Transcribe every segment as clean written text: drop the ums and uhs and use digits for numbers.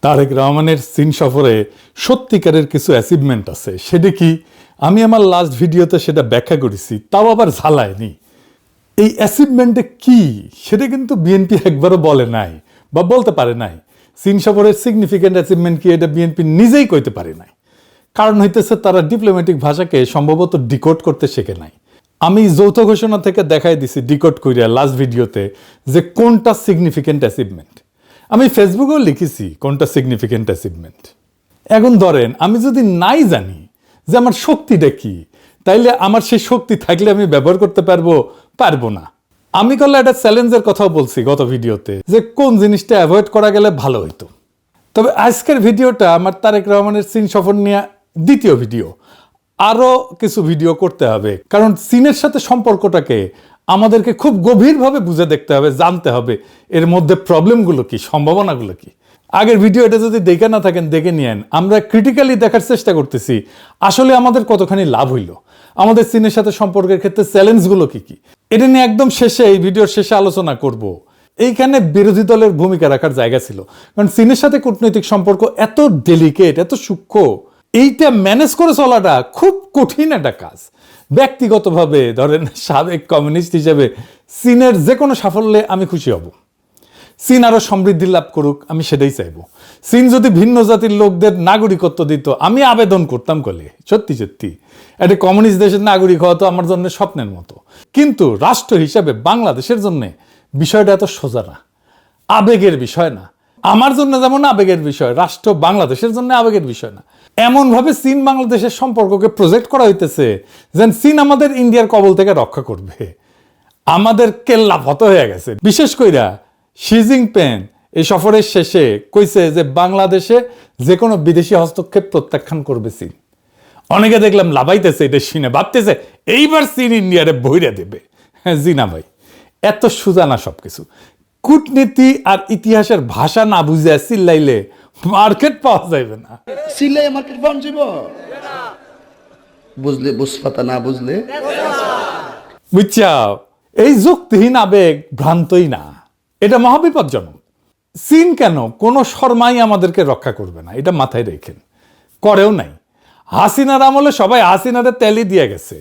তারেক রহমানের চীন সফরে সত্যিকারের কিছু অ্যাচিভমেন্ট আছে। সেটা কি? আমি আমার লাস্ট ভিডিওতে সেটা ব্যাখ্যা করেছি, তাও আবার ঝালায়নি। এই অ্যাচিভমেন্টে কি সেটা কিন্তু বিএনপি একবারও বলে নাই বা বলতে পারে নাই। চীন সফরের সিগনিফিক্যান্ট অ্যাচিভমেন্ট কি এটা বিএনপি নিজেই কইতে পারে নাই। কারণ হইতেছে তারা ডিপ্লোম্যাটিক ভাষাকে সম্ভবত ডিকোড করতে শেখে নাই। আমি যৌথ ঘোষণা থেকে দেখাই দিছি ডিকোড কইরা লাস্ট ভিডিওতে যে কোনটা সিগনিফিক্যান্ট অ্যাচিভমেন্ট। আমি ফেসবুকেও লিখেছি কোনটা সিগনিফিক্যান্ট অ্যাচিভমেন্ট। এখন ধরেন আমি যদি নাই জানি যে আমার শক্তিটা কি, তাইলে আমার সেই শক্তি থাকলে আমি ব্যবহার করতে পারবো না। আমি করলে একটা চ্যালেঞ্জের কথাও বলছি গত ভিডিওতে যে কোন জিনিসটা অ্যাভয়েড করা গেলে ভালো হইতো। তবে আজকের ভিডিওটা আমার তারেক রহমানের চীন সফর নিয়ে দ্বিতীয় ভিডিও। আরও কিছু ভিডিও করতে হবে, কারণ চীনের সাথে সম্পর্কটাকে আমাদেরকে খুব গভীরভাবে বুঝে দেখতে হবে, জানতে হবে এর মধ্যে প্রবলেমগুলো কি, সম্ভাবনাগুলো কি। আগের ভিডিওটা যদি দেখে না থাকেন দেখে নিয়েন। আমরা ক্রিটিক্যালি দেখার চেষ্টা করতেছি আসলে আমাদের কতখানি লাভ হইল, আমাদের চীনের সাথে সম্পর্কের ক্ষেত্রে চ্যালেঞ্জগুলো কি কি। এটা নিয়ে একদম শেষে, এই ভিডিওর শেষে আলোচনা করব। এইখানে বিরোধী দলের ভূমিকা রাখার জায়গা ছিল, কারণ চীনের সাথে কূটনৈতিক সম্পর্ক এত ডেলিকেট, এত সূক্ষ্ম, এইটা ম্যানেজ করে চলাটা খুব কঠিন একটা কাজ। ব্যক্তিগতভাবে ধরেন সাবেক কমিউনিস্ট হিসেবে চীনের যে কোনো সাফল্যে আমি খুশি হব। চীন আরো সমৃদ্ধি লাভ করুক, আমি সেটাই চাইবো। চীন যদি ভিন্ন জাতির লোকদের নাগরিকত্ব দিত, আমি আবেদন করতাম কলে। সত্যি সত্যি একটা কমিউনিস্ট দেশের নাগরিক হওয়া তো আমার জন্য স্বপ্নের মতো। কিন্তু রাষ্ট্র হিসাবে বাংলাদেশের জন্য বিষয়টা এত সোজা না, আবেগের বিষয় না। আমার জন্য যেমন আবেগের বিষয়, রাষ্ট্র বাংলাদেশের জন্য আবেগের বিষয় না। এমনভাবে চীন বাংলাদেশের সম্পর্ককে প্রজেক্ট করা হইতেছে যেন চীন আমাদের ইন্ডিয়ার কবল থেকে রক্ষা করবে। আমাদের কেল্লা ফত হয়ে গেছে। বিশেষ কইরা শি জিনপিং এই সফরের শেষে কইছে যে বাংলাদেশে যে কোনো বিদেশি হস্তক্ষেপ প্রত্যাখ্যান করবে চীন। অনেকে দেখলাম লাভাইতেছে এটা শুনে, ভাবতেছে এইবার চীন ইন্ডিয়ারে বইরা দেবে। হ্যাঁ জি না ভাই, এত সোজা না সবকিছু। কূটনীতি আর ইতিহাসের ভাষা না বুঝে চিল্লাইলে মার্কেট পাওয়া যাবে না। চিল্লাই মার্কেট পাওয়া যাব, বুঝলে বুঝপাতা, না বুঝলে বুঝছাও, এই যুক্তিহীন আবেগ ভ্রান্তই না, এটা মহাবিপজ্জনক। চীন কেন কোনো শর্মাই আমাদেরকে রক্ষা করবে না, এটা মাথায় রেখেন। করেও নাই। হাসিনার আমলে সবাই হাসিনারে তেলি দিয়ে গেছে।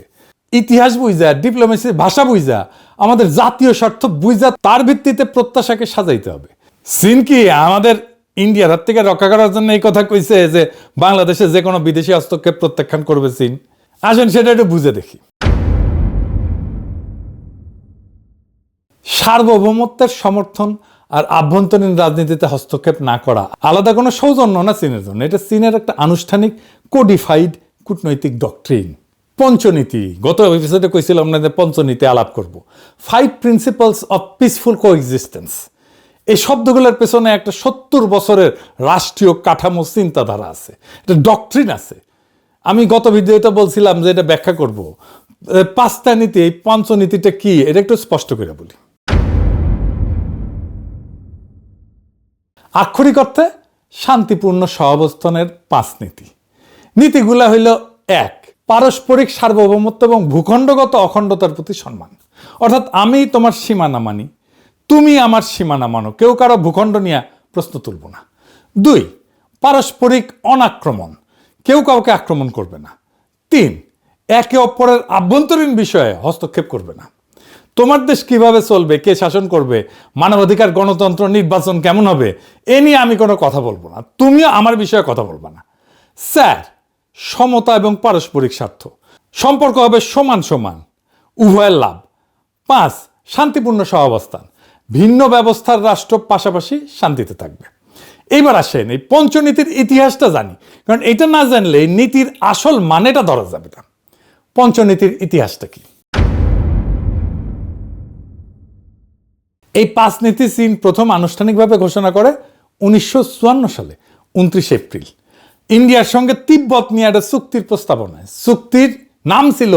ইতিহাস বুঝা, ডিপ্লোমেসির ভাষা বুঝা, আমাদের জাতীয় স্বার্থ বুঝা, তার ভিত্তিতে প্রত্যাশাকে সাজাইতে হবে। চীন কি আমাদের ইন্ডিয়ার হাত থেকে রক্ষা করার জন্য এই কথা কইছে যে বাংলাদেশে যে কোনো বিদেশি হস্তক্ষেপ প্রত্যাখ্যান করবে চীন? আসেন সেটা একটু বুঝে দেখি। সার্বভৌমত্বের সমর্থন আর আভ্যন্তরীণ রাজনীতিতে হস্তক্ষেপ না করা আলাদা কোনো সৌজন্য না চীনের জন্য। এটা চীনের একটা আনুষ্ঠানিক কোডিফাইড কূটনৈতিক ডক্ট্রিন। পঞ্চনীতি, গত এপিসোডে কইছিলাম না যে পঞ্চনীতি আলাপ করব। 5 প্রিন্সিপালস অফ পিসফুল কোএক্সিস্টেন্স। এই শব্দগুলোর পেছনে একটা 70 বছরের রাষ্ট্রীয় কাঠামো চিন্তাধারা আছে, একটা ডক্ট্রিন আছে। আমি গত ভিডিওতে বলছিলাম যে এটা ব্যাখ্যা করব। 5টা নীতি, এই পঞ্চনীতিটা কি এটা একটু স্পষ্ট করে বলি। আক্ষরিক অর্থে শান্তিপূর্ণ সহাবস্থানের 5 নীতি। নীতিগুলা হইল: 1, পারস্পরিক সার্বভৌমত্ব এবং ভূখণ্ডগত অখণ্ডতার প্রতি সম্মান। অর্থাৎ আমি তোমার সীমানা মানি, তুমি আমার সীমানা মানো, কেউ কারো ভূখণ্ড নিয়ে প্রশ্ন তুলব না। 2, পারস্পরিক অনাক্রমণ, কেউ কাউকে আক্রমণ করবে না। 3, একে অপরের আভ্যন্তরীণ বিষয়ে হস্তক্ষেপ করবে না। তোমার দেশ কিভাবে চলবে, কে শাসন করবে, মানবাধিকার, গণতন্ত্র, নির্বাচন কেমন হবে, এ নিয়ে আমি কোনো কথা বলবো না, তুমিও আমার বিষয়ে কথা বলবা না। 4, সমতা এবং পারস্পরিক স্বার্থ, সম্পর্ক হবে সমান সমান, উভয়ের লাভ। 5, শান্তিপূর্ণ সহাবস্থান, ভিন্ন ব্যবস্থার রাষ্ট্র পাশাপাশি শান্তিতে থাকবে। এইবার আসেন এই পঞ্চনীতির ইতিহাসটা জানি, কারণ এটা না জানলে এই নীতির আসল মানেটা ধরা যাবে না। পঞ্চনীতির ইতিহাসটা কি? এই 5 নীতি চীন প্রথম আনুষ্ঠানিকভাবে ঘোষণা করে 1954 সালে 29 এপ্রিল ইন্ডিয়ার সঙ্গে তিব্বত নিয়ে একটা চুক্তির প্রস্তাবনায়। চুক্তির নাম ছিল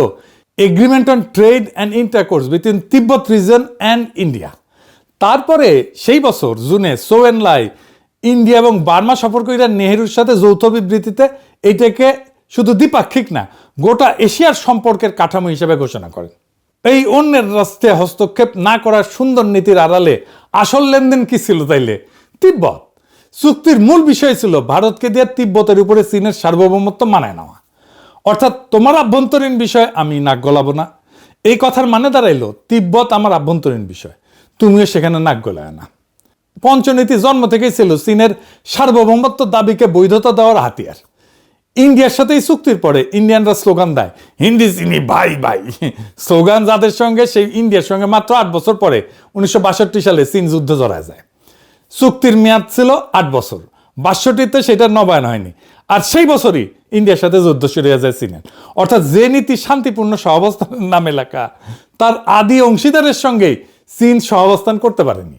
agreement on trade and intercourse between Tibet reason and India. তারপরে সেই বছর জুনে চৌ এন-লাই ইন্ডিয়া এবং বার্মা সফর করে নেহেরুর সাথে যৌথ বিবৃতিতে এটাকে শুধু দ্বিপাক্ষিক না, গোটা এশিয়ার সম্পর্কের কাঠামো হিসেবে ঘোষণা করেন। এই অন্যের রাষ্ট্রে হস্তক্ষেপ না করার সুন্দর নীতির আড়ালে আসল লেনদেন কি ছিল তাইলে? তিব্বত। চুক্তির মূল বিষয় ছিল ভারতকে দিয়ে তিব্বতের উপরে চীনের সার্বভৌমত্ব মানায় নেওয়া। অর্থাৎ তোমার আভ্যন্তরীণ বিষয় আমি নাক গলাবো না। এই কথার মানে দাঁড়াইলো তিব্বত আমার আভ্যন্তরীণ বিষয়, তুমিও সেখানে নাক গলায় না। পঞ্চনীতি জন্ম থেকেই ছিল চীনের সার্বভৌমত্ব দাবিকে বৈধতা দেওয়ার হাতিয়ার। ইন্ডিয়ার সাথে এই চুক্তির পরে ইন্ডিয়ানরা স্লোগান দেয় হিন্দি চিনি ভাই ভাই। স্লোগান যাদের সঙ্গে সেই ইন্ডিয়ার সঙ্গে মাত্র 8 বছর পরে 1962 সালে চীন যুদ্ধে জড়ায় যায়। চুক্তির মেয়াদ ছিল 8 বছর, 62তে সেটা নবায়ন হয়নি, আর সেই বছরই ইন্ডিয়ার সাথে যুদ্ধ শুরু হয়ে যায় চীনের। অর্থাৎ যে নীতি শান্তিপূর্ণ সহাবস্থানের নামে লেখা, তার আদি অংশীদারের সঙ্গেই চীন সহাবস্থান করতে পারেনি।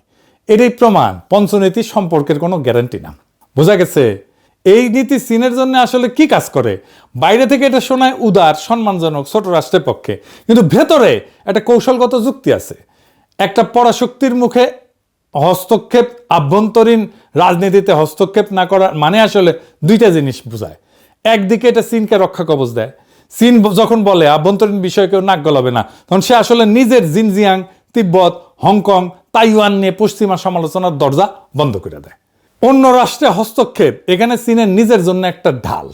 এটাই প্রমাণ পঞ্চনীতি সম্পর্কের কোনো গ্যারান্টি না। বোঝা গেছে এই নীতি চীনের জন্য আসলে কি কাজ করে। বাইরে থেকে এটা শোনায় উদার, সম্মানজনক, ছোট রাষ্ট্রের পক্ষে, কিন্তু ভেতরে একটা কৌশলগত যুক্তি আছে। একটা পরাশক্তির মুখে হস্তক্ষেপ, আভ্যন্তরীণ রাজনীতিতে হস্তক্ষেপ না করার মানে আসলে দুইটা জিনিস বোঝায়। একদিকে এটা চীনকে রক্ষা কবচ দেয়। চীন যখন বলে আভ্যন্তরীণ বিষয়ে কেউ নাক গলাবে না, তখন সে আসলে নিজের জিনজিয়াং, তিব্বত, হংকং, তাইওয়ান নিয়ে পশ্চিমা সমালোচনার দরজা বন্ধ করে দেয়। অন্য রাষ্ট্রে হস্তক্ষেপ এখানে চীনের নিজের জন্য একটা ঢাল,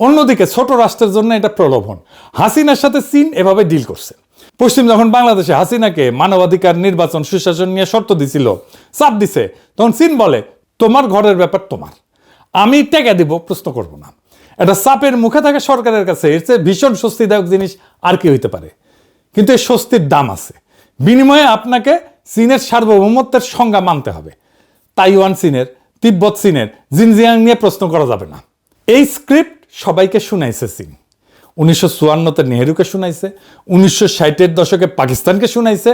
অন্যদিকে ছোট রাষ্ট্রের জন্য এটা প্রলোভন। হাসিনার সাথে চীন এভাবে ডিল করছে। পশ্চিম যখন বাংলাদেশে হাসিনাকে মানবাধিকার, নির্বাচন, সুশাসন নিয়ে শর্ত দিছিল, চাপ দিছে, তখন চীন বলে তোমার ঘরের ব্যাপার তোমার, আমি টাকা দিব, প্রশ্ন করব না। এটা চাপের মুখে থাকে সরকারের কাছে, এর চেয়ে ভীষণ স্বস্তিদায়ক জিনিস আর কি হইতে পারে। কিন্তু এই স্বস্তির দাম আছে। বিনিময়ে আপনাকে চীনের সার্বভৌমত্বের সংজ্ঞা মানতে হবে। তাইওয়ান চীনের, তিব্বত চীনের, জিনজিয়াং নিয়ে প্রশ্ন করা যাবে না। এই স্ক্রিপ্ট সবাইকে শুনাইছে চীন। 1954-তে নেহেরুকে শুনাইছে, 1960-এর দশকে পাকিস্তানকে শুনাইছে,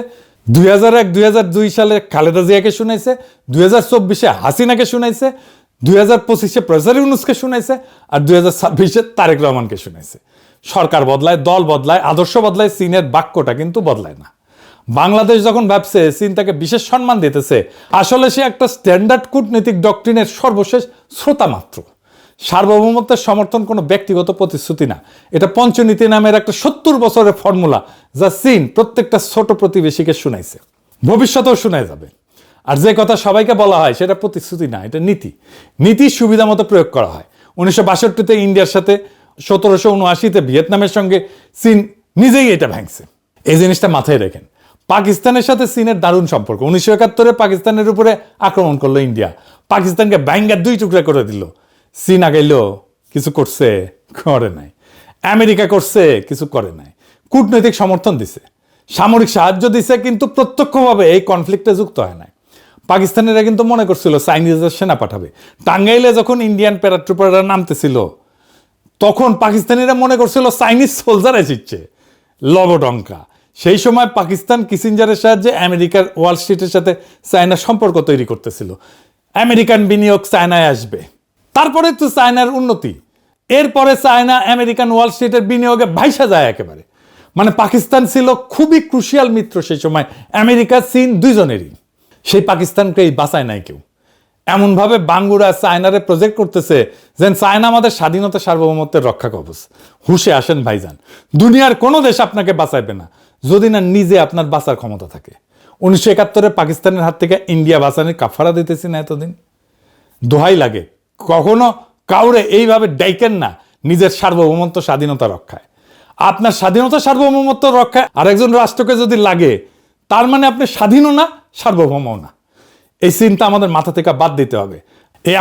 2001-2002 সালে খালেদা জিয়াকে শুনাইছে, 2024-এ হাসিনাকে শুনাইছে, 2025-এ প্রফেসর ইউনূসকে শুনাইছে, আর 2026-এ তারেক রহমানকে শুনাইছে। সরকার বদলায়, দল বদলায়, আদর্শ বদলায়, চীনের বাক্যটা কিন্তু বদলায় না। বাংলাদেশ যখন ভাবছে চীন তাকে বিশেষ সম্মান দিতেছে, আসলে সে একটা স্ট্যান্ডার্ড কূটনৈতিক ডক্ট্রিনের সর্বশেষ শ্রোতা মাত্র। সার্বভৌমত্বের সমর্থন কোনো ব্যক্তিগত প্রতিশ্রুতি না, এটা পঞ্চনীতি নামের একটা 70 বছরের ফর্মুলা, যা চীন প্রত্যেকটা ছোট প্রতিবেশীকে শুনাইছে, ভবিষ্যতেও শোনায় যাবে। আর যে কথা সবাইকে বলা হয় সেটা প্রতিশ্রুতি না, এটা নীতি। নীতি সুবিধা মতো প্রয়োগ করা হয়। 1962-তে ইন্ডিয়ার সাথে, 1779-তে ভিয়েতনামের সঙ্গে চীন নিজেই এটা ভাঙছে। এই জিনিসটা মাথায় রেখেন। পাকিস্তানের সাথে চীনের দারুণ সম্পর্ক। 1971-এ পাকিস্তানের উপরে আক্রমণ করলো ইন্ডিয়া, পাকিস্তানকে ব্যাঙ্গার 2 টুকরা করে দিল। চীন আগাইল, কিছু করছে? করে নাই। আমেরিকা করছে? কিছু করে নাই। কূটনৈতিক সমর্থন দিছে, সামরিক সাহায্য দিছে, কিন্তু প্রত্যক্ষভাবে এই কনফ্লিক্টে যুক্ত হয় নাই। পাকিস্তানিরা কিন্তু মনে করছিল চাইনিজের সেনা পাঠাবে। টাঙ্গাইলে যখন ইন্ডিয়ান প্যারাট্রুপাররা নামতেছিল, তখন পাকিস্তানিরা মনে করছিল চাইনিজ সোলজার এসেছে, লবডঙ্কা। সেই সময় পাকিস্তান কিসিঞ্জারের সাহায্যে আমেরিকার ওয়াল স্ট্রিটের সাথে চায়নার সম্পর্ক তৈরি করতেছিল। আমেরিকান বিনিয়োগ চায়নায় আসবে, তারপরে তো চায়নার উন্নতি, এরপরে চায়না আমেরিকান ওয়াল স্ট্রিটের বিনিয়োগে ভাইসা যায় একেবারে। মানে পাকিস্তান ছিল খুবই ক্রুশিয়াল মিত্র সেই সময়, আমেরিকা চীন দুইজনেরই। সেই পাকিস্তানকেই বাঁচায় নাই কেউ। এমনভাবে বাঙ্গুরা চায়নারে প্রজেক্ট করতেছে যেন চায়না আমাদের স্বাধীনতা, সার্বভৌমত্বের রক্ষা কবচ। হুশে আসেন ভাইজান, দুনিয়ার কোনো দেশ আপনাকে বাঁচাইবে না যদি না নিজে আপনার বাঁচার ক্ষমতা থাকে। 1971-এ পাকিস্তানের হাত থেকে ইন্ডিয়া বাঁচানোর কাফারা দিতেছি না এতদিন। দোহাই লাগে, কখনো কাউরে এইভাবে ডাইকেন না নিজের সার্বভৌমত্ব, স্বাধীনতা রক্ষায়। আপনার স্বাধীনতা, সার্বভৌমত্ব রক্ষায় আরেকজন রাষ্ট্রকে যদি লাগে, তার মানে আপনি স্বাধীনও না, সার্বভৌমও না। এই চিন্তা আমাদের মাথা থেকে বাদ দিতে হবে।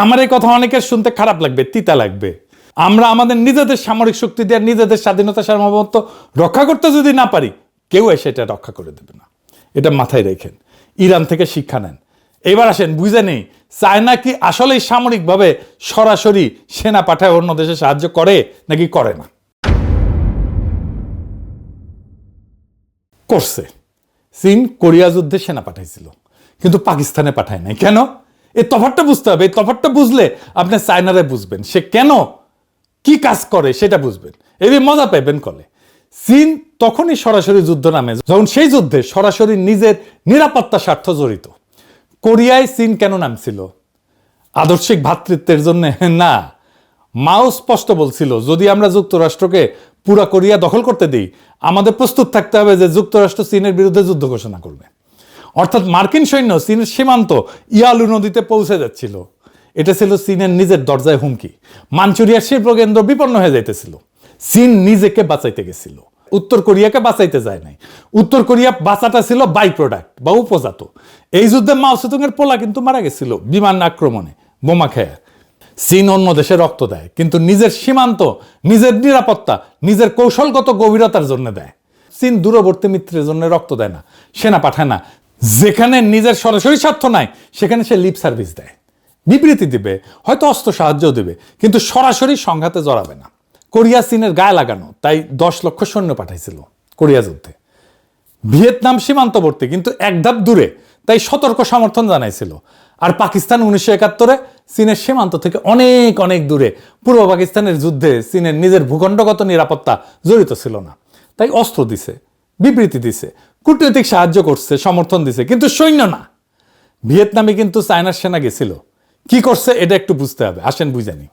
আমার এই কথা অনেকের শুনতে খারাপ লাগবে, তিতা লাগবে। আমরা আমাদের নিজেদের সামরিক শক্তি দিয়ে নিজেদের স্বাধীনতা, সার্বভৌমত্ব রক্ষা করতে যদি না পারি, কেউ এসে এটা রক্ষা করে দেবে না। এটা মাথায় রেখেন। ইরান থেকে শিক্ষা নেন। এবার আসেন, বুঝে নেই চায়না কি আসলেই সামরিকভাবে সরাসরি সেনা পাঠায় অন্য দেশে সাহায্য করে নাকি করে না? করছে। চীন কোরিয়া যুদ্ধে সেনা পাঠাইছিল, কিন্তু পাকিস্তানে পাঠায় নাই। কেন? এই তফাৎটা বুঝতে হবে। এই তফাৎটা বুঝলে আপনি চায়নারে বুঝবেন, সে কেন কি কাজ করে সেটা বুঝবেন, এই মজা পাইবেন কলে। চীন তখনই সরাসরি যুদ্ধ নামে যখন সেই যুদ্ধে সরাসরি নিজের নিরাপত্তা স্বার্থ জড়িত। কোরিয়ায় চীন কেন নামছিল? আদর্শিক ভ্রাতৃত্বের জন্য না। মাও স্পষ্ট বলছিল, যদি আমরা যুক্তরাষ্ট্রকে পুরা কোরিয়া দখল করতে দিই, আমাদের প্রস্তুত থাকতে হবে যে যুক্তরাষ্ট্র চীনের বিরুদ্ধে যুদ্ধ ঘোষণা করবে। অর্থাৎ মার্কিন সৈন্য চীনের সীমান্ত ইয়ালু নদীতে পৌঁছে যাচ্ছিল। এটা ছিল চীনের নিজের দরজায় হুমকি। মাঞ্চুরিয়ার শিল্প কেন্দ্র বিপন্ন হয়ে যাইতেছিল। চীন নিজেকে বাঁচাইতে গেছিল, উত্তর কোরিয়াকে বাঁচাইতে যায় নাই। উত্তর কোরিয়া বাঁচাটা ছিল বাই প্রোডাক্ট বা উপজাত। এই যুদ্ধে মাও সেতুং এর পোলা কিন্তু মারা গেছিল বিমান আক্রমণে, বোমা খেয়ে। চীন অন্য দেশে রক্ত দেয়, কিন্তু নিজের সীমান্ত, নিজের নিরাপত্তা, নিজের কৌশলগত গভীরতার জন্য দেয়। চীন দূরবর্তী মিত্রের জন্য রক্ত দেয় না, সেনা পাঠায় না। যেখানে নিজের সরাসরি স্বার্থ নাই সেখানে সে লিপ সার্ভিস দেয়, বিবৃতি দিবে, হয়তো অস্ত্র সাহায্য দেবে, কিন্তু সরাসরি সংঘাতে জড়াবে না। কোরিয়া চীনের গায়ে লাগানো, তাই 10 লক্ষ সৈন্য পাঠাইছিল কোরিয়া যুদ্ধে। ভিয়েতনাম সীমান্তবর্তী, কিন্তু এক ধাপ দূরে, তাই সতর্ক সমর্থন জানাইছিল। আর পাকিস্তান 1971-এ চীনের সীমান্ত থেকে অনেক অনেক দূরে, পূর্ব পাকিস্তানের যুদ্ধে চীনের নিজের ভূখণ্ডগত নিরাপত্তা জড়িত ছিল না, তাই অস্ত্র দিছে, বিবৃতি দিছে, কূটনৈতিক সাহায্য করছে, সমর্থন দিছে, কিন্তু সৈন্য না। ভিয়েতনামে কিন্তু চায়নার সেনা গেছিল, কি করছে এটা একটু বুঝতে হবে, আসেন বুঝানি।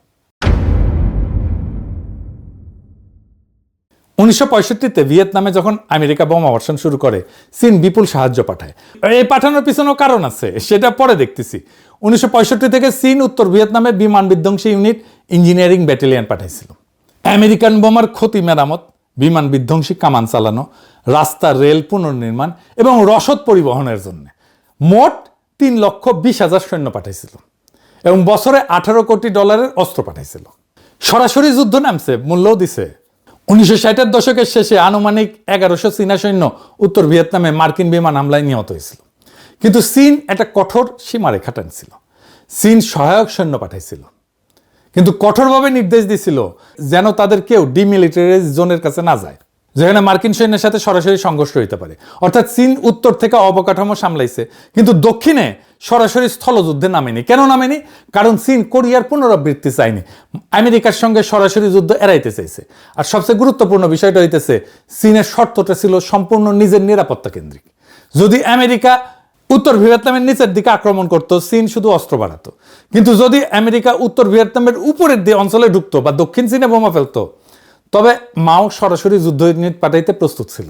1965-তে ভিয়েতনামে যখন আমেরিকা বোমা বর্ষণ শুরু করে, চীন বিপুল সাহায্য পাঠায়। এই পাঠানোর পিছনেও কারণ আছে, সেটা পরে দেখতেছি। 1965 থেকে চীন উত্তর ভিয়েতনামে বিমান বিধ্বংসী ইউনিট, ইঞ্জিনিয়ারিং ব্যাটালিয়ন পাঠাইছিল। আমেরিকান বোমার ক্ষতি মেরামত, বিমান বিধ্বংসী কামান চালানো, রাস্তা রেল পুনর্নির্মাণ এবং রসদ পরিবহনের জন্য মোট 3,20,000 সৈন্য পাঠাইছিল এবং বছরে $18 কোটি অস্ত্র পাঠাইছিল। সরাসরি যুদ্ধ নামছে, মূল্যও দিছে। 1960-এর দশকের শেষে আনুমানিক 1100 চীনা সৈন্য উত্তর ভিয়েতনামে মার্কিন বিমান হামলায় নিহত হয়েছিল। কিন্তু চীন একটা কঠোর সীমারেখা টানছিল। চীন সহায়ক সৈন্য পাঠাইছিল, কিন্তু কঠোরভাবে নির্দেশ দিছিল যেন তাদের কেউ ডিমিলিটারাইজ জোনের কাছে না যায়, যেখানে মার্কিন সৈন্যের সাথে সরাসরি সংঘর্ষ হইতে পারে। অর্থাৎ চীন উত্তর থেকে অবকাঠামো সামলাইছে, কিন্তু দক্ষিণে সরাসরি স্থলযুদ্ধে নামেনি। কেন নামেনি? কারণ চীন কোরিয়ার পুনরাবৃত্তি চায়নি, আমেরিকার সঙ্গে সরাসরি যুদ্ধ এড়াইতে চাইছে। আর সবচেয়ে গুরুত্বপূর্ণ বিষয়টা হইতেছে, চীনের শর্তটা ছিল সম্পূর্ণ নিজের নিরাপত্তা কেন্দ্রিক। যদি আমেরিকা উত্তর ভিয়েতনামের নিচের দিকে আক্রমণ করতো, চীন শুধু অস্ত্র বাড়াতো। কিন্তু যদি আমেরিকা উত্তর ভিয়েতনামের উপরের দিয়ে অঞ্চলে ঢুকতো বা দক্ষিণ চীনে বোমা ফেলতো, তবে মাও সরাসরি যুদ্ধ ইউনিট পাঠাইতে প্রস্তুত ছিল।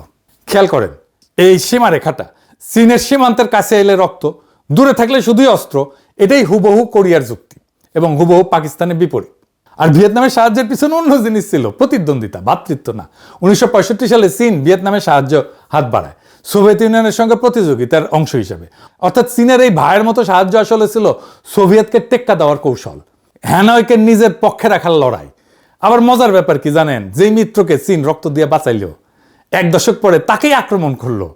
খেয়াল করেন, এই সীমারেখাটা চীনের সীমান্তের কাছে এলে রক্ত, দূরে থাকলে শুধুই অস্ত্র, এটাই হুবহু কোরিয়ার যুক্তি এবং হুবহু পাকিস্তানের বিপরীত। আর ভিয়েতনামের সাহায্যের পিছনে অন্য জিনিস ছিল, প্রতিদ্বন্দ্বিতা, ভ্রাতৃত্ব না। 1965 সালে চীন ভিয়েতনামের সাহায্য হাত বাড়ায় সোভিয়েত ইউনিয়নের সঙ্গে প্রতিযোগিতার অংশ হিসেবে। অর্থাৎ চীনের এই ভাইয়ের মতো সাহায্য আসলে ছিল সোভিয়েতকে টেক্কা দেওয়ার কৌশল, হ্যানয়কে নিজের পক্ষে রাখার লড়াই। আবার মজার ব্যাপার কি জানেন, যেই মিত্রকে চীন রক্ত দিয়ে বাঁচাইল, 1 দশক পরে তাকেই আক্রমণ করলো।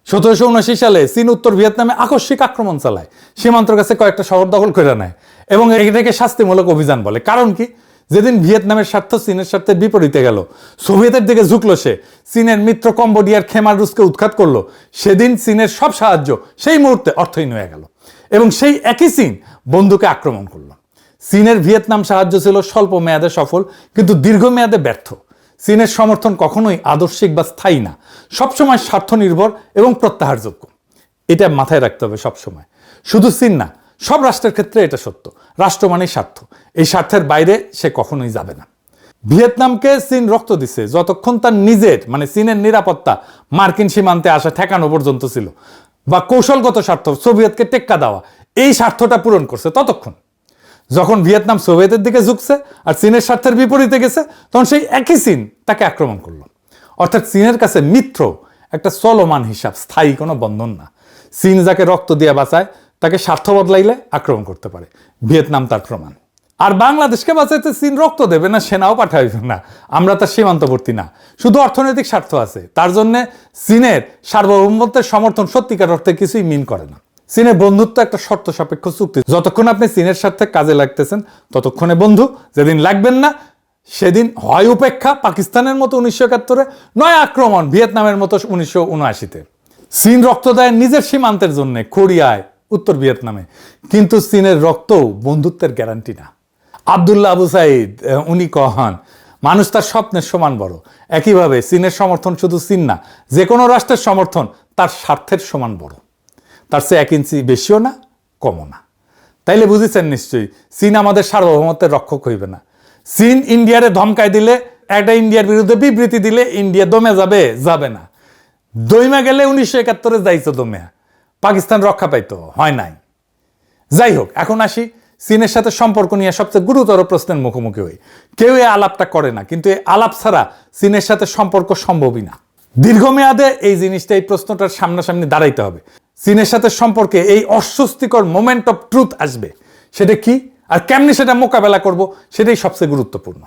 1779 সালে চীন উত্তর ভিয়েতনামে আকস্মিক আক্রমণ চালায়, সীমান্তর কাছে কয়েকটা শহর দখল করে নেয় এবং এটাকে শাস্তিমূলক অভিযান বলে। কারণ কি? যেদিন ভিয়েতনামের স্বার্থ চীনের স্বার্থের বিপরীতে গেল, সোভিয়েতের দিকে ঝুঁকলো সে, চীনের মিত্র কম্বোডিয়ার খেমার রুশকে উৎখাত করলো, সেদিন চীনের সব সাহায্য সেই মুহূর্তে অর্থহীন হয়ে গেল এবং সেই একই চীন বন্ধুকে আক্রমণ করলো। চীনের ভিয়েতনাম সাহায্য ছিল স্বল্প মেয়াদে সফল, কিন্তু দীর্ঘমেয়াদে ব্যর্থ। চীনের সমর্থন কখনোই আদর্শিক বা স্থায়ী না, সবসময় স্বার্থ নির্ভর এবং প্রত্যাহারযোগ্য। এটা মাথায় রাখতে হবে সবসময়। শুধু চীন না, সব রাষ্ট্রের ক্ষেত্রে এটা সত্য। রাষ্ট্র মানেই স্বার্থ, এই স্বার্থের বাইরে সে কখনোই যাবে না। ভিয়েতনামকে চীন রক্ত দিছে যতক্ষণ তার নিজের মানে চীনের নিরাপত্তা মার্কিন সীমান্তে আসা ঠেকানো পর্যন্ত ছিল, বা কৌশলগত স্বার্থ সোভিয়েতকে টেক্কা দেওয়া, এই স্বার্থটা পূরণ করছে ততক্ষণ। যখন ভিয়েতনাম সোভিয়েতের দিকে ঝুঁকছে আর চীনের স্বার্থের বিপরীতে গেছে, তখন সেই একই চীন তাকে আক্রমণ করলো। অর্থাৎ চীনের কাছে মিত্র একটা চলমান হিসাব, স্থায়ী কোনো বন্ধন না। চীন যাকে রক্ত দিয়ে বাঁচায় তাকে স্বার্থ বদলাইলে আক্রমণ করতে পারে, ভিয়েতনাম তার প্রমাণ। আর বাংলাদেশকে বাঁচাইতে চীন রক্ত দেবে না, সেনাও পাঠাইবে না, আমরা তার সীমান্তবর্তী না, শুধু অর্থনৈতিক স্বার্থ আছে। তার জন্য চীনের সার্বভৌমত্বের সমর্থন সত্যিকার অর্থে কিছুই মিন করে না। চীনের বন্ধুত্ব একটা শর্ত সাপেক্ষ চুক্তি, যতক্ষণ আপনি চীনের স্বার্থে কাজে লাগতেছেন ততক্ষণে বন্ধু, যেদিন লাগবেন না সেদিন হয় উপেক্ষা পাকিস্তানের মতো 1971-এ, নয় আক্রমণ ভিয়েতনামের মতো 1979-তে। চীন রক্ত দেয় নিজের সীমান্তের জন্য, কোরিয়ায়, উত্তর ভিয়েতনামে, কিন্তু চীনের রক্তও বন্ধুত্বের গ্যারান্টি না। আবদুল্লাহ আবু সাইদ উনি কহান, মানুষ তার স্বপ্নের সমান বড়। একইভাবে চীনের সমর্থন শুধু চীন না, যে কোনো রাষ্ট্রের সমর্থন তার স্বার্থের সমান বড়, তার চেয়ে 1 ইঞ্চি বেশিও না, কমও না। তাইলে বুঝেছেন নিশ্চয়ই, চীন আমাদের সার্বভৌমত্বের রক্ষক হইবে না। চীন ইন্ডিয়ারে ধমকাই দিলে, একটা ইন্ডিয়ার বিরুদ্ধে বিবৃতি দিলে ইন্ডিয়া দমে যাবে? যাবে না। দইমা গেলে 1971-এ যাইতো দমে, পাকিস্তান রক্ষা পাইতো, হয় নাই। যাই হোক, এখন আসি চীনের সাথে সম্পর্ক নিয়ে সবচেয়ে গুরুতর প্রশ্নের মুখোমুখি হই। কেউ এই আলাপটা করে না, কিন্তু এই আলাপ ছাড়া চীনের সাথে সম্পর্ক সম্ভবই না। দীর্ঘমেয়াদে এই জিনিসটা, এই প্রশ্নটার সামনাসামনি দাঁড়াইতে হবে। চীনের সাথে সম্পর্কে এই অস্বস্তিকর মোমেন্ট অফ ট্রুথ আসবে, সেটা কি আর কেমনি সেটা মোকাবেলা করব, সেটাই সবচেয়ে গুরুত্বপূর্ণ।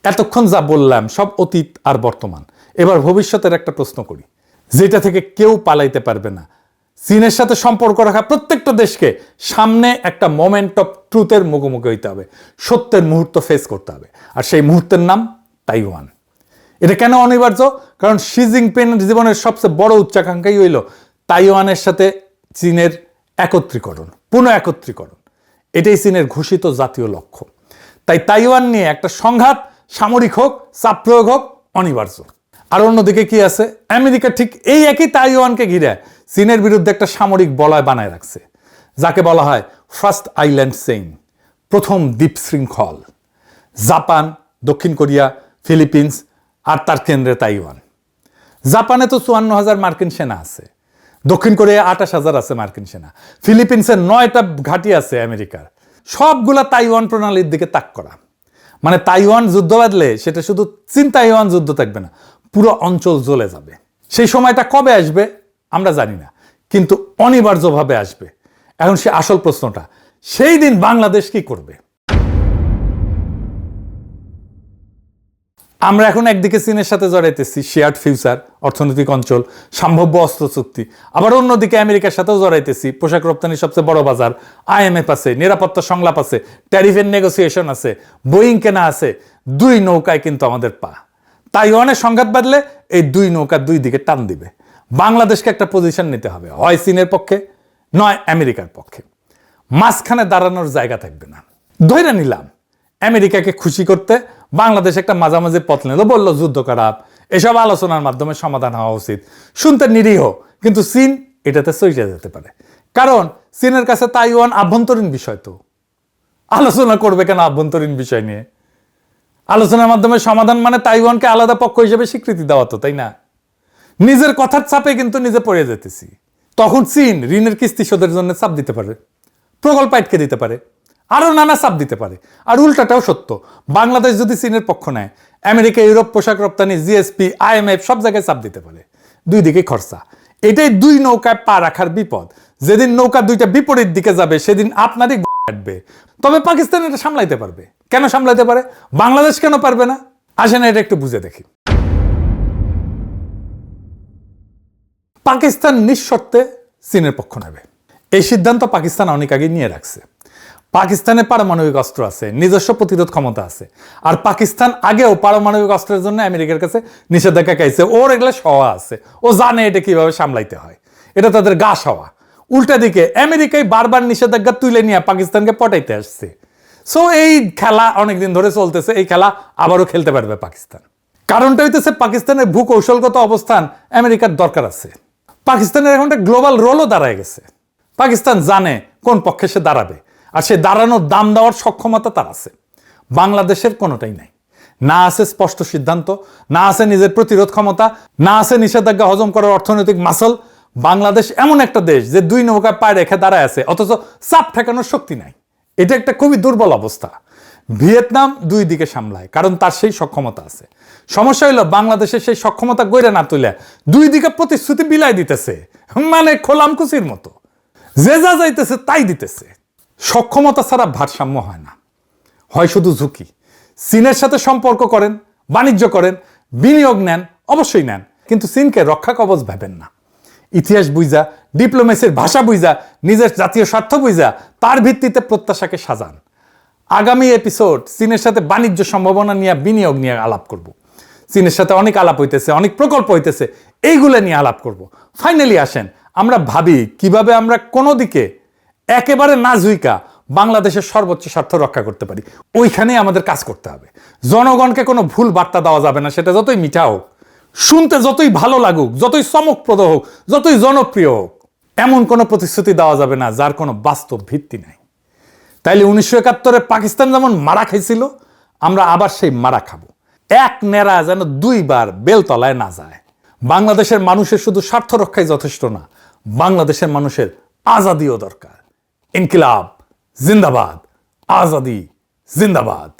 এতক্ষণ যা বললাম সব অতীত আর বর্তমান। এবার ভবিষ্যতের একটা প্রশ্ন করি, যেটা থেকে কেউ পালাইতে পারবে না। চীনের সাথে সম্পর্ক রাখা প্রত্যেকটা দেশকে সামনে একটা মোমেন্ট অফ ট্রুথের মুখোমুখি হইতে হবে, সত্যের মুহূর্ত ফেস করতে হবে, আর সেই মুহূর্তের নাম তাইওয়ান। এটা কেন অনিবার্য? কারণ শি জিনপিংয়ের জীবনের সবচেয়ে বড় উচ্চাকাঙ্ক্ষাই হইল তাইওয়ানের সাথে চীনের একত্রীকরণ, পুনঃ একত্রীকরণ। এটাই চীনের ঘোষিত জাতীয় লক্ষ্য। তাই তাইওয়ান নিয়ে একটা সংঘাত, সামরিক হোক, চাপ প্রয়োগ হোক, অনিবার্য। আর অন্যদিকে কি আছে? আমেরিকা ঠিক এই একই তাইওয়ানকে ঘিরে চীনের বিরুদ্ধে একটা সামরিক বলয় বানায় রাখছে, যাকে বলা হয় ফার্স্ট আইল্যান্ড চেইন, প্রথম দ্বীপ শৃঙ্খল। জাপান, দক্ষিণ কোরিয়া, ফিলিপিন্স আর তার কেন্দ্রে তাইওয়ান। জাপানে তো 54,000 মার্কিন সেনা আছে, দক্ষিণ কোরিয়া 28,000 আছে মার্কিন সেনা, ফিলিপিন্সের 9টা ঘাঁটি আছে আমেরিকার। সবগুলা তাইওয়ান প্রণালীর দিকে তাক করা। মানে তাইওয়ান যুদ্ধ বাঁধলে সেটা শুধু চীন তাইওয়ান যুদ্ধ থাকবে না, পুরো অঞ্চল জ্বলে যাবে। সেই সময়টা কবে আসবে আমরা জানি না, কিন্তু অনিবার্যভাবে আসবে। এখন সে আসল প্রশ্নটা, সেই দিন বাংলাদেশ কি করবে? আমরা এখন একদিকে চীনের সাথে জড়াইতেছি, শেয়ার্ড ফিউচার, অর্থনৈতিক অঞ্চল, সম্ভাব্য অস্ত্র চুক্তি। আবার অন্যদিকে আমেরিকার সাথেও জড়াইতেছি, পোশাক রপ্তানির সবচেয়ে বড় বাজার, IMF আছে, নিরাপত্তা সংলাপ আছে, ট্যারিফের নেগোসিয়েশন আছে, বোয়িং কেনা আছে। দুই নৌকায় কিন্তু আমাদের পা। তাইওয়ানের সংঘাত বাঁধলে এই দুই নৌকা দুই দিকে টান দিবে। বাংলাদেশকে একটা পজিশন নিতে হবে, হয় চীনের পক্ষে নয় আমেরিকার পক্ষে। মাঝখানে দাঁড়ানোর জায়গা থাকবে না। ধরে নিলাম আমেরিকাকে খুশি করতে বাংলাদেশ একটা মাঝামাঝি পথ নিল, বললো যুদ্ধ খারাপ, এসব আলোচনার মাধ্যমে সমাধান হওয়া উচিত। শুনতে নিরীহ, কিন্তু চীন এটাতে চইটে যেতে পারে। কারণ চীনের কাছে তাইওয়ান আভ্যন্তরীণ বিষয়। তো আলোচনা করবে কেন আভ্যন্তরীণ বিষয় নিয়ে? আলোচনার মাধ্যমে সমাধান মানে তাইওয়ানকে আলাদা পক্ষ হিসেবে স্বীকৃতি দেওয়া, তো তাই না? নিজের কথার চাপে কিন্তু নিজে পড়ে যেতেছি। তখন চীন ঋণের কিস্তি শোধের জন্য চাপ দিতে পারে, প্রকল্প আটকে দিতে পারে, আরো নানা চাপ দিতে পারে। আর উল্টাটাও সত্য, বাংলাদেশ যদি চীনের পক্ষ নেয়, আমেরিকা, ইউরোপ, পোশাক রপ্তানি, GSP, IMF সব জায়গায় চাপ দিতে পারে। দুই দিকে খরচা। এটাই দুই নৌকায় পা রাখার বিপদ। যেদিন নৌকা দুইটা বিপরীত দিকে যাবে সেদিন আপনারই কাটবে। তবে পাকিস্তান এটা সামলাইতে পারবে। কেন সামলাইতে পারে? বাংলাদেশ কেন পারবে না? আসেন এটা একটু বুঝে দেখি। পাকিস্তান নিঃশর্তে চীনের পক্ষ নেবে, এই সিদ্ধান্ত পাকিস্তান অনেক আগে নিয়ে রাখছে। পাকিস্তানে পারমাণবিক অস্ত্র আছে, নিজস্ব প্রতিরোধ ক্ষমতা আছে। আর পাকিস্তান আগেও পারমাণবিক অস্ত্রের জন্য আমেরিকার কাছে নিষেধাজ্ঞা খাইছে। ওর এগুলো সওয়া আছে, ও জানে এটা কিভাবে সামলাইতে হয়, এটা তাদের গা সওয়া। উল্টা দিকে আমেরিকায় বারবার নিষেধাজ্ঞা তুলে নিয়ে পাকিস্তানকে পটাইতে আসছে। সো এই খেলা অনেকদিন ধরে চলতেছে, এই খেলা আবারও খেলতে পারবে পাকিস্তান। কারণটা হইতেছে পাকিস্তানের ভূকৌশলগত অবস্থান আমেরিকার দরকার আছে। পাকিস্তানের এখন একটা গ্লোবাল রোলও দাঁড়ায় গেছে। পাকিস্তান জানে কোন পক্ষে সে দাঁড়াবে, আর সে দাঁড়ানোর দাম দেওয়ার সক্ষমতা তার আছে। বাংলাদেশের কোনোটাই নাই। না আছে স্পষ্ট সিদ্ধান্ত, না আছে নিজের প্রতিরোধ ক্ষমতা, না আছে নিষেধাজ্ঞা হজম করার অর্থনৈতিক মাসল। বাংলাদেশ এমন একটা দেশ যে দুই নৌকায় পায়ে রেখে দাঁড়ায় আছে, অথচ চাপ ঠেকানোর শক্তি নাই। এটা একটা খুবই দুর্বল অবস্থা। ভিয়েতনাম দুই দিকে সামলায়, কারণ তার সেই সক্ষমতা আছে। সমস্যা হইল বাংলাদেশের সেই সক্ষমতা গড়ে না তুলে দুই দিকে প্রতিশ্রুতি বিলাই দিতেছে, মানে খোলামকুচির মতো যে যা যাইতেছে তাই দিতেছে। সক্ষমতা ছাড়া ভারসাম্য হয় না, হয় শুধু ঝুঁকি। চীনের সাথে সম্পর্ক করেন, বাণিজ্য করেন, বিনিয়োগ নেন, অবশ্যই নেন, কিন্তু চীনকে রক্ষা কবচ ভাবেন না। ইতিহাস বুঝা, ডিপ্লোমেসির ভাষা বুঝা, নিজের জাতীয় স্বার্থ বুঝা তার ভিত্তিতে প্রত্যাশাকে সাজান। আগামী এপিসোড চীনের সাথে বাণিজ্য সম্ভাবনা নিয়ে, বিনিয়োগ নিয়ে আলাপ করব। চীনের সাথে অনেক আলাপ হইতেছে, অনেক প্রকল্প হইতেছে, এইগুলো নিয়ে আলাপ করব। ফাইনালি আসেন আমরা ভাবি কিভাবে আমরা কোনো দিকে একেবারে না ঝুইকা বাংলাদেশের সর্বোচ্চ স্বার্থ রক্ষা করতে পারি। ওইখানে আমাদের কাজ করতে হবে। জনগণকে কোনো ভুল বার্তা দেওয়া যাবে না, সেটা যতই মিঠা হোক, শুনতে যতই ভালো লাগুক, যতই চমকপ্রদ হোক, যতই জনপ্রিয় হোক, এমন কোনো প্রতিশ্রুতি দেওয়া যাবে না যার কোনো বাস্তব ভিত্তি নাই। তাইলে 1971-এ পাকিস্তান যেমন মারা খাইছিল, আমরা আবার সেই মারা খাবো। এক নেড়া যেন দুইবার বেলতলায় না যায়। বাংলাদেশের মানুষের শুধু স্বার্থ রক্ষাই যথেষ্ট না, বাংলাদেশের মানুষের আজাদিও দরকার। ইনকিলাব জিন্দাবাদ, আজাদি জিন্দাবাদ।